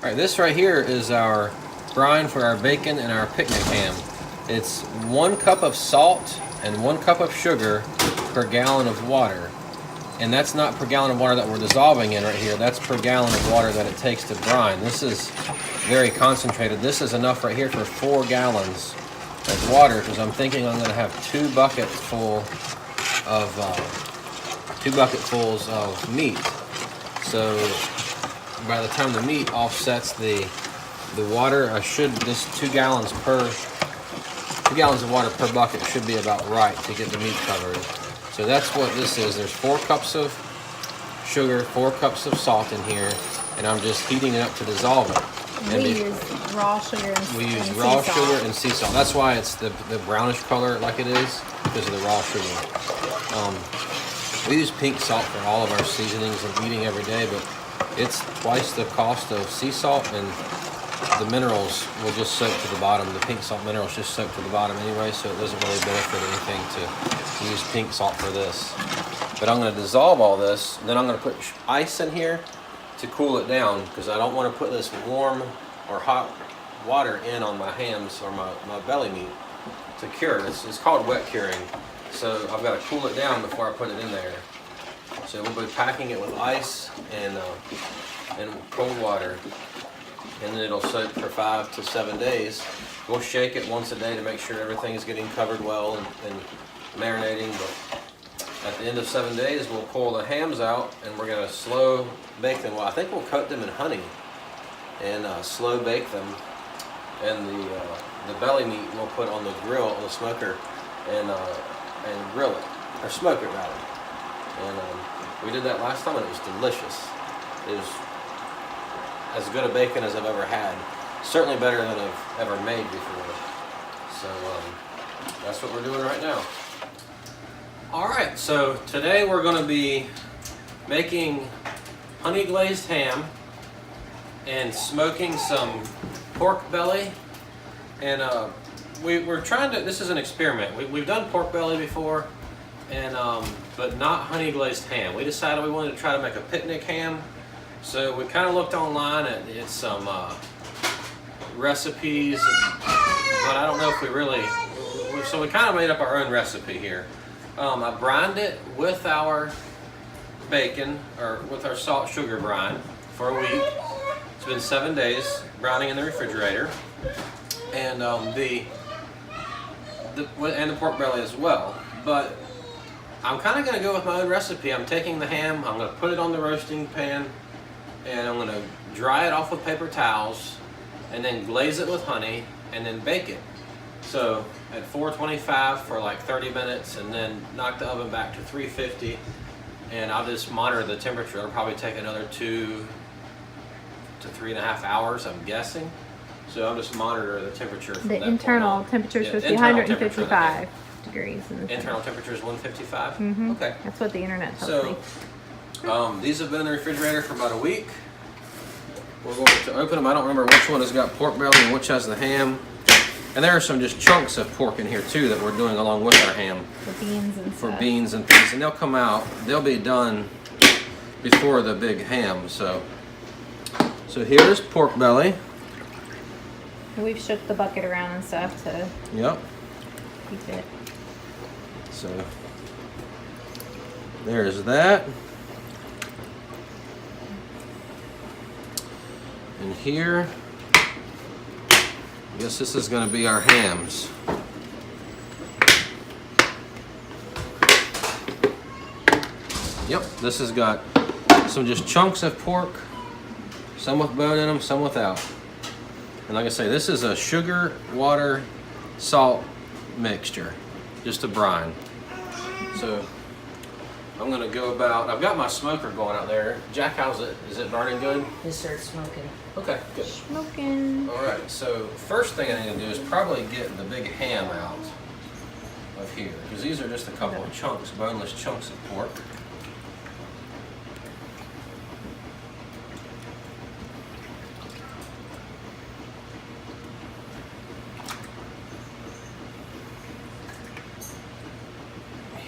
All right, this right here is our brine for our bacon and our picnic ham. It's 1 cup of salt and 1 cup of sugar per gallon of water. And that's not per gallon of water that we're dissolving in right here. That's per gallon of water that it takes to brine. This is very concentrated. This is enough right here for 4 gallons of water, because I'm thinking I'm going to have 2 bucketfuls of meat. So by the time the meat offsets the water, this 2 gallons of water per bucket should be about right to get the meat covered. So that's what this is. There's 4 cups of sugar, 4 cups of salt in here, and I'm just heating it up to dissolve it. And we use raw sugar and we use raw sugar and sea salt. That's why it's the brownish color like it is, because of the raw sugar. We use pink salt for all of our seasonings and eating every day, but it's twice the cost of sea salt, and the minerals will just soak to the bottom. The pink salt minerals just soak to the bottom anyway, so it doesn't really benefit anything to use pink salt for this. But I'm going to dissolve all this, and then I'm going to put ice in here to cool it down, because I don't want to put this warm or hot water in on my hams or my belly meat to cure. It's called wet curing. So I've got to cool it down before I put it in there. So we'll be packing it with ice and cold water, and then it'll soak for 5 to 7 days. We'll shake it once a day to make sure everything is getting covered well and marinating. But at the end of 7 days, we'll pull the hams out, and we're going to slow bake them. Well, I think we'll coat them in honey and slow bake them. And the belly meat we'll put on the grill, on the smoker, and grill it, or smoke it rather. And we did that last time, and it was delicious. It was as good a bacon as I've ever had. Certainly better than I've ever made before. So that's what we're doing right now. All right, so today we're going to be making honey glazed ham and smoking some pork belly. And we're trying to, this is an experiment. We've done pork belly before, and but not honey glazed ham. We decided we wanted to try to make a picnic ham. So we kind of looked online at some recipes, but I don't know if we really, so we kind of made up our own recipe here. I brined it with our bacon, or with our salt sugar brine, for a week. It's been 7 days brining in the refrigerator, and the pork belly as well. But I'm kind of going to go with my own recipe. I'm taking the ham, I'm going to put it on the roasting pan, and I'm going to dry it off with paper towels, and then glaze it with honey, and then bake it. So at 425 for like 30 minutes, and then knock the oven back to 350, and I'll just monitor the temperature. It'll probably take another 2 to 3.5 hours, I'm guessing. So I'll just monitor the temperature from the internal temperature is supposed to be 155 degrees. Internal temperature is 155? Mm-hmm. Okay. That's what the internet tells me. These have been in the refrigerator for about a week. We're going to open them. I don't remember which one has got pork belly and which has the ham. And there are some just chunks of pork in here too that we're doing along with our ham. For beans and stuff. For beans and things. And they'll come out, they'll be done before the big ham. So here's pork belly. And we've shook the bucket around and stuff to keep it. So there's that. And here, I guess this is going to be our hams. Yep, this has got some just chunks of pork, some with bone in them, some without. And like I say, this is a sugar, water, salt mixture, just a brine. So I'm gonna go about, I've got my smoker going out there. Jack, how's it? Is it burning good? It starts smoking. Okay, good. Smoking. All right, so first thing I need to do is probably get the big ham out of here, because these are just a couple of chunks, boneless chunks of pork.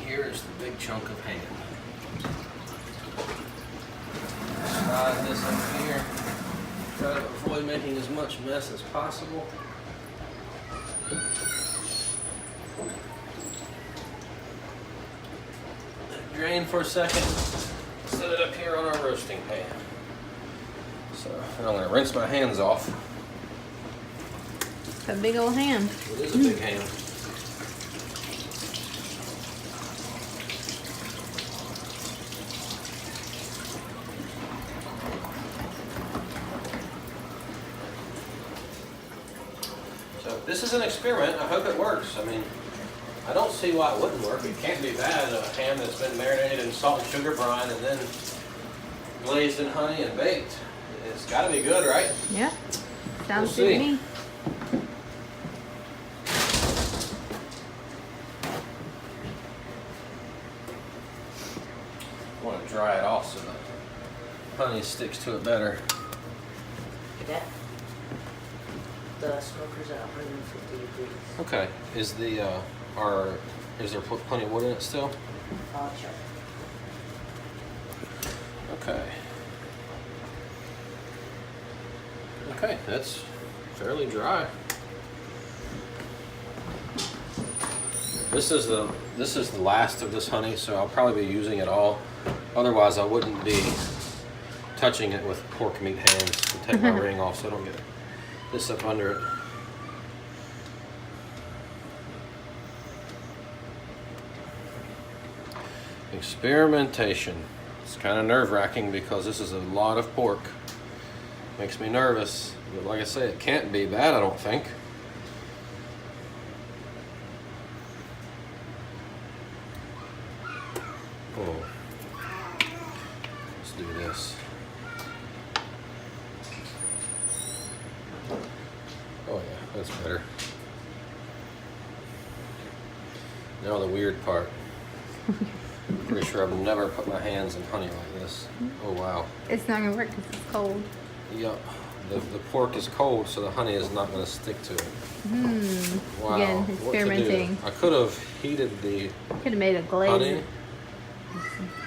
Here's the big chunk of ham. Slide this up here. Cut it before avoid making as much mess as possible. Drain for a second. Set it up here on our roasting pan. So I'm going to rinse my hands off. It's a big old hand. It is a big hand. So this is an experiment. I hope it works. I mean, I don't see why it wouldn't work. It can't be bad. A ham that's been marinated in salt and sugar brine and then glazed in honey and baked. It's got to be good, right? Yeah. Sounds We'll good to me. I want to dry it off so the honey sticks to it better. Yeah. The smoker's at 150 degrees. Okay. Is there plenty of wood in it still? I'll check. Okay. Okay, that's fairly dry. This is the last of this honey, so I'll probably be using it all. Otherwise, I wouldn't be touching it with pork meat hands to take my ring off so I don't get this up under it. Experimentation. It's kind of nerve-wracking because this is a lot of pork. Makes me nervous, but like I say, it can't be bad, I don't think. Oh, let's do this. Oh yeah, that's better. Now the weird part. Pretty sure I've never put my hands in honey like this. Oh wow. It's not gonna work because it's cold. Yep. The pork is cold, so the honey is not going to stick to it. Wow. Again, What to do? experimenting. I could have heated the Could have made a glaze. honey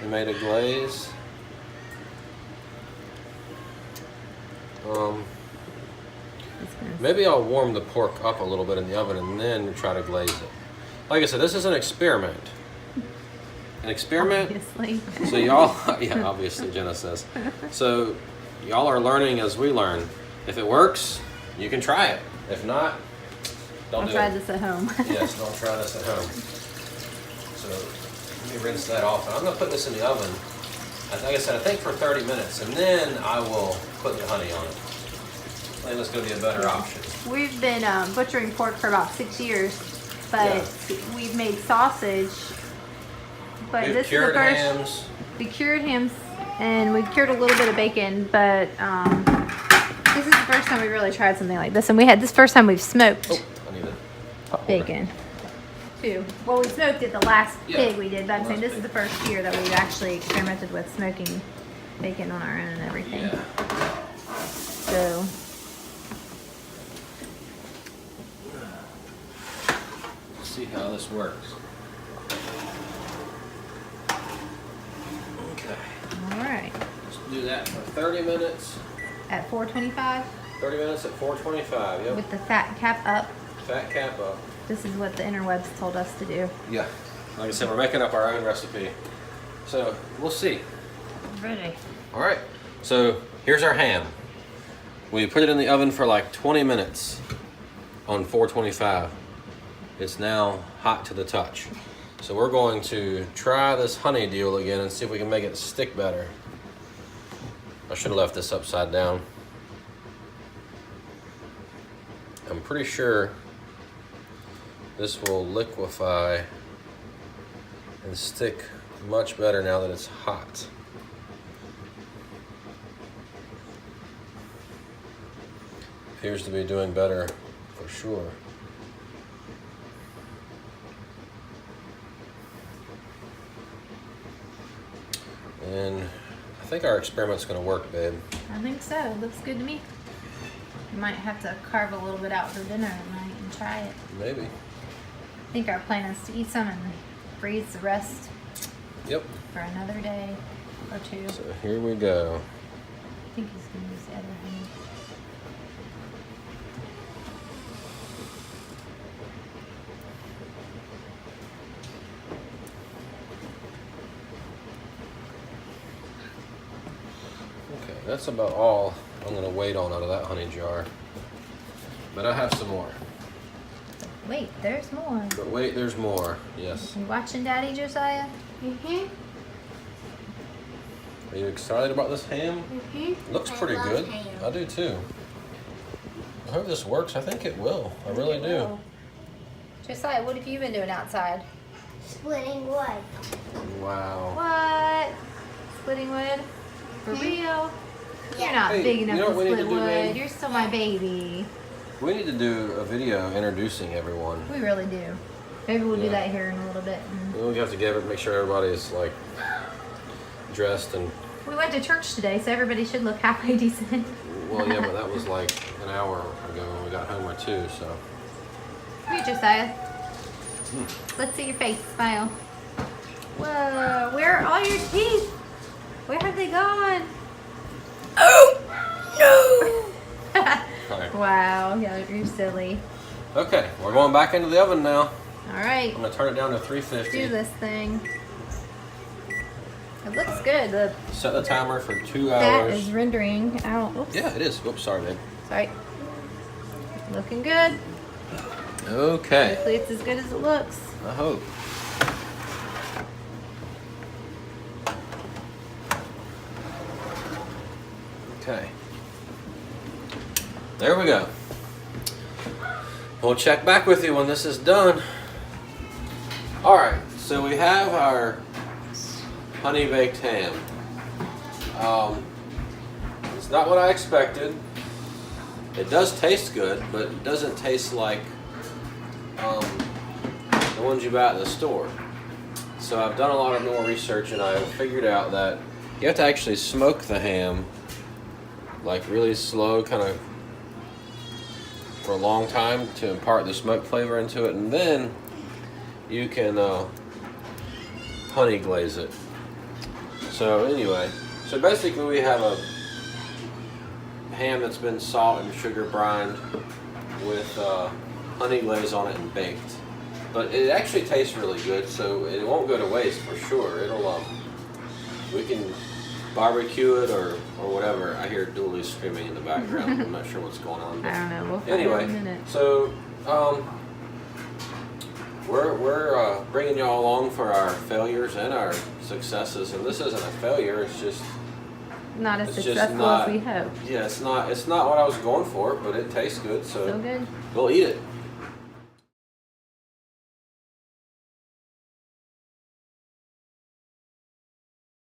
and made a glaze. Maybe I'll warm the pork up a little bit in the oven and then try to glaze it. Like I said, this is an experiment. An experiment. Obviously. So y'all, yeah, obviously Jenna says. So y'all are learning as we learn. If it works, you can try it. If not, don't I'll do try it. this at home. Yes, don't try this at home. So let me rinse that off. And I'm going to put this in the oven. Like I said, I think for 30 minutes, and then I will put the honey on it. I think that's going to be a better option. We've been butchering pork for about 6 years, but we've made sausage. But We've this is the cured first. hams. We cured hams, and we cured a little bit of bacon. But this is the first time we really tried something like this, and we had this first time we've smoked Oh, I need a bacon too. Well, we smoked it the last Yeah, pig we did, but I'm saying last this is the pig. first year that we've actually experimented with smoking bacon on our own and everything. Yeah. So. Let's see how this works. Okay. All right. Let's do that for 30 minutes. At 425 30 minutes at 425, yep. with the fat cap up. Fat cap up. This is what the interwebs told us to do. Yeah. Like I said, we're making up our own recipe. So we'll see. Ready. All right. So here's our ham. We put it in the oven for like 20 minutes on 425. It's now hot to the touch. So we're going to try this honey deal again and see if we can make it stick better. I should have left this upside down. I'm pretty sure this will liquefy and stick much better now that it's hot. Appears to be doing better for sure. And I think our experiment's gonna work, babe. I think so. Looks good to me. We might have to carve a little bit out for dinner tonight and try it. Maybe. I think our plan is to eat some and freeze the rest Yep. for another day or two. So here we go. I think he's gonna use the other hand. That's about all I'm gonna wait on out of that honey jar. But I have some more. Wait, there's more. But wait, there's more. Yes. You watching Daddy, Josiah? Mm-hmm. Are you excited about this ham? Mm-hmm. Looks I pretty love good. ham. I do too. I hope this works. I think it will. I really do. Josiah, what have you been doing outside? Splitting wood. Wow. What? Splitting wood? For real? You're not Hey, big enough you know to what we need split to do, wood. man? You're still my baby. We need to do a video introducing everyone. We really do. Maybe we'll do Yeah. that here in a little bit. We have to give it, make sure everybody's like dressed and. We went to church today, so everybody should look halfway decent. Well, yeah, but that was like an hour ago when we got home or two. So. Come here, Josiah. Let's see your face. Smile. Whoa, where are all your teeth? Where have they gone? Oh, no! Right. Wow, yeah, you're silly. Okay, we're going back into the oven now. All right, I'm gonna turn it down to let's 350. do this thing. It looks good. The Set the timer for 2 fat hours. is rendering out. Oops, Yeah, it is. Oops, sorry, babe. sorry. Looking good. Okay. Hopefully it's as good as it looks. I hope. Okay. There we go. We'll check back with you when this is done. Alright, so we have our honey baked ham. It's not what I expected. It does taste good, but it doesn't taste like the ones you buy at the store. So I've done a lot of more research and I figured out that you have to actually smoke the ham like really slow, kind of for a long time to impart the smoke flavor into it, and then you can honey glaze it. So anyway, so basically we have a ham that's been salt and sugar brined with honey glaze on it and baked. But it actually tastes really good, so it won't go to waste for sure. It'll we can barbecue it or whatever. I hear Dooley screaming in the background. I'm not sure what's going on. I don't know. We'll find out Anyway, in a minute. so we're bringing y'all along for our failures and our successes, and this isn't a failure. It's just Not as it's just successful not- as we hoped. yeah, it's not what I was going for, but it tastes good, So good. we'll eat it.